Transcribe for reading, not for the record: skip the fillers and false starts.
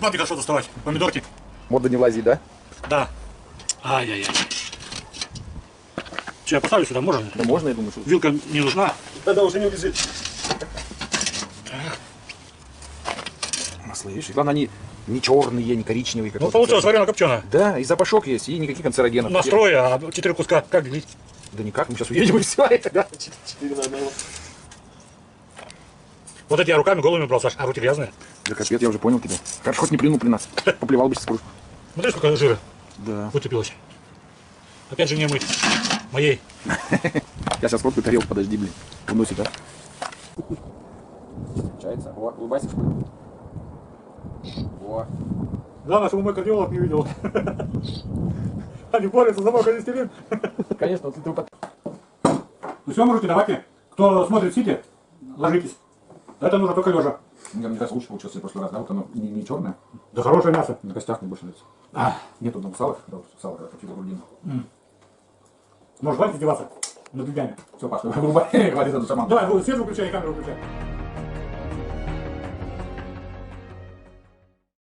смотри, что доставать. Помидорки. Мода не влазит, да? Да. Ай-яй-яй. Че, я поставлю сюда, можно? Да можно, я думаю, что... Вилка не нужна. Да, уже не улезет. Масло, видишь? Главное, они не черные, не коричневые. Как ну, получилось варено-копченое. Да, и запашок есть, и никаких канцерогенов. Настроя, а 4 куска как делить? Да никак, мы сейчас уедем и все. Да, 4 на 1. Вот эти я руками голыми брал, Саш, а руки грязные. Да капец, я уже понял тебя. Хорошо, хоть не плюнул при нас. Поплевал бы сейчас кружку. Смотри, сколько жира Да. выцепилось. Опять же не мыть. Моей. Я сейчас фоткаю тарелку, подожди, блин. Уносит, да? Получается. О, улыбайся, что ли? О. Главное, чтобы мой кардиолог не видел. Они борются за мой холестерин. Конечно, вот ты... Ну все, мужики, давайте. Кто смотрит сити, ложитесь. Это нужно только лежа. Мне кажется, лучше получилось в прошлый раз, да? Вот оно не черное. Да хорошее мясо. На костях мне больше нравится. Нету там салов, да, вот сало, как в грудину. Может, хватит издеваться над людьми. Все, Паша, вырубай, хватит эту саманку. Давай, свет выключай, камеру выключай.